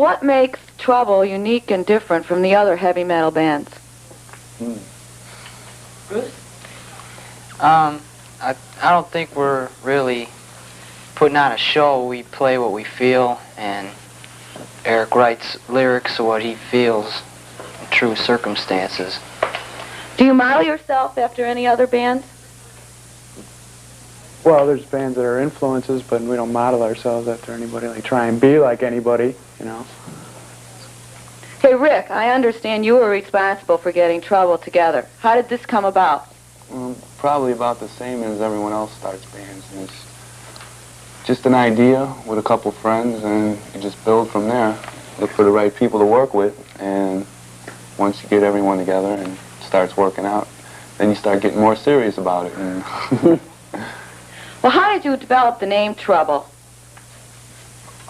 what makes Trouble unique and different from the other heavy metal bands? Bruce? I don't think we're really putting on a show. We play what we feel, and Eric writes lyrics of what he feels in true circumstances. Do you model yourself after any other bands? Well, there's bands that are influences, but we don't model ourselves after anybody, like try and be like anybody, you know. Hey, Rick, I understand you were responsible for getting Trouble together. How did this come about? Probably about the same as everyone else starts bands. And it's just an idea with a couple friends, and you just build from there. Look for the right people to work with, and once you get everyone together and it starts working out, then you start getting more serious about it. And well, how did you develop the name Trouble?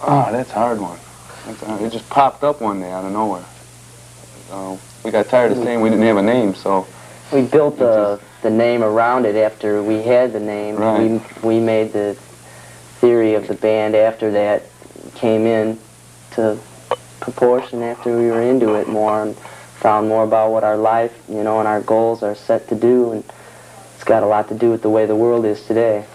Oh, that's a hard one. It just popped up one day out of nowhere. We got tired of saying we didn't have a name, so... We built the name around it after we had the name. Right. We made the theory of the band after that came in to proportion after we were into it more and found more about what our life, you know, and our goals are set to do, and it's got a lot to do with the way the world is today.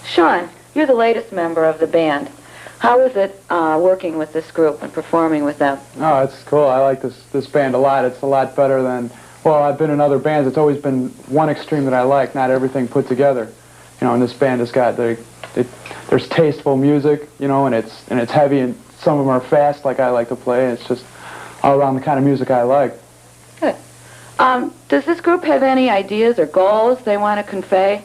Sean, you're the latest member of the band. How is it working with this group and performing with them? Oh, it's cool. I like this band a lot. It's a lot better than, well, I've been in other bands. It's always been one extreme that I like, not everything put together. You know, and this band has got, there's tasteful music, you know, and it's heavy, and some of them are fast like I like to play, and it's just all around the kind of music I like. Good. Does this group have any ideas or goals they want to convey?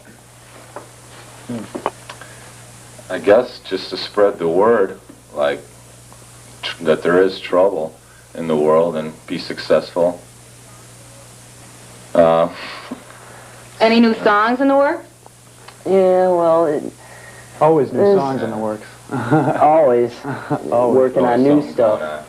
I guess just to spread the word, like, that there is trouble in the world and be successful. Any new songs in the works? Yeah, well... Always new songs in the works. Always. Working on new stuff.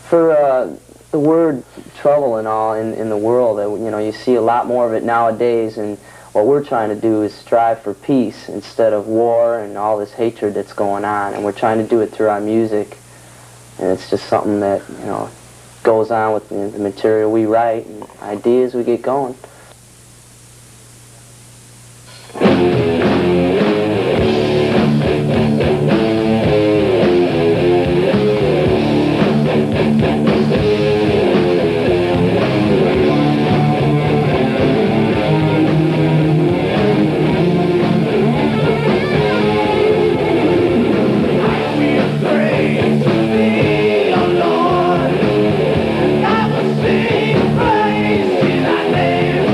For the word trouble and all in the world, you know, you see a lot more of it nowadays, and what we're trying to do is strive for peace instead of war and all this hatred that's going on, and we're trying to do it through our music, and it's just something that, you know, goes on with the material we write and ideas we get going. I will sing praise till I live.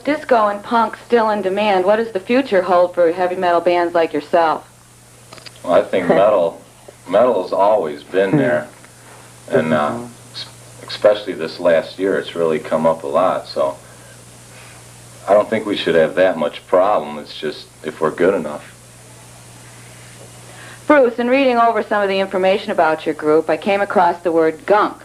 disco and punk still in demand, what does the future hold for heavy metal bands like yourself? Well, I think metal's always been there, and especially this last year, it's really come up a lot. So I don't think we should have that much problem. It's just if we're good enough. Bruce, in reading over some of the information about your group, I came across the word gunk.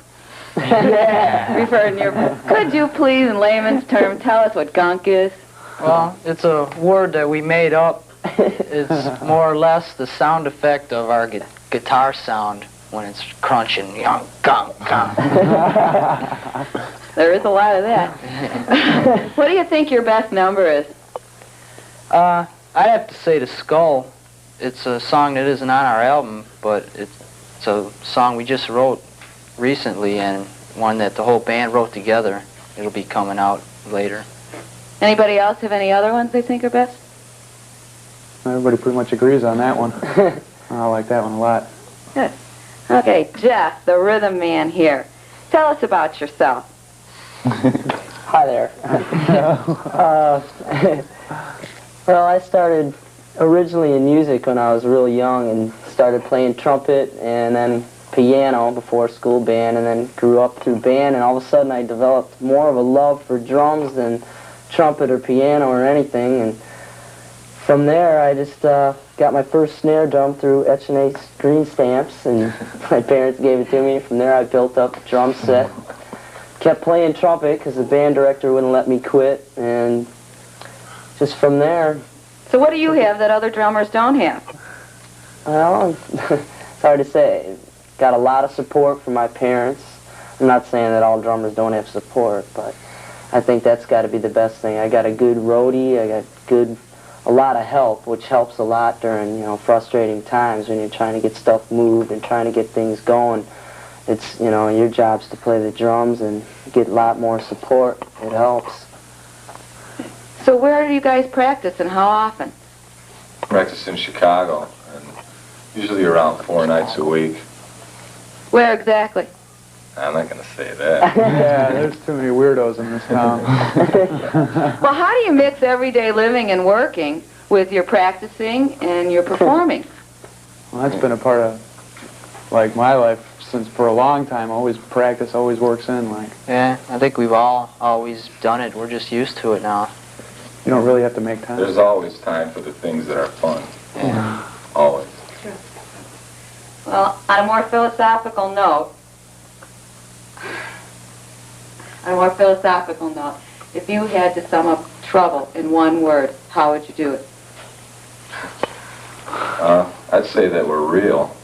Referred in your book. Could you please, in layman's term, tell us what gunk is? Well, it's a word that we made up. It's more or less the sound effect of our guitar sound when it's crunching. Gunk, gunk, gunk. There is a lot of that. What do you think your best number is? I'd have to say The Skull. It's a song that isn't on our album, but it's a song we just wrote recently and one that the whole band wrote together. It'll be coming out later. Anybody else have any other ones they think are best? Everybody pretty much agrees on that one. I like that one a lot. Good. Okay, Jeff, the rhythm man here. Tell us about yourself. Hi there. Well, I started originally in music when I was real young and started playing trumpet and then piano before school band, and then grew up through band, and all of a sudden I developed more of a love for drums than trumpet or piano or anything, and from there I just got my first snare drum through H&A green stamps, and my parents gave it to me. From there I built up a drum set, kept playing trumpet because the band director wouldn't let me quit, and just from there. So what do you have that other drummers don't have? Well, it's hard to say. Got a lot of support from my parents. I'm not saying that all drummers don't have support, but I think that's got to be the best thing. I got a good roadie. I got a lot of help, which helps a lot during, frustrating times when you're trying to get stuff moved and trying to get things going. It's, your job's to play the drums and get a lot more support. It helps. So where do you guys practice and how often? Practice in Chicago, and usually around 4 nights a week. Where exactly? I'm not going to say that. Yeah, there's too many weirdos in this town. Well, how do you mix everyday living and working with your practicing and your performing? Well, that's been a part of, my life since for a long time. Always practice, always works in, Yeah, I think we've all always done it. We're just used to it now. You don't really have to make time. There's always time for the things that are fun. Yeah. Always. Well, on a more philosophical note, if you had to sum up trouble in one word, how would you do it? I'd say that we're real.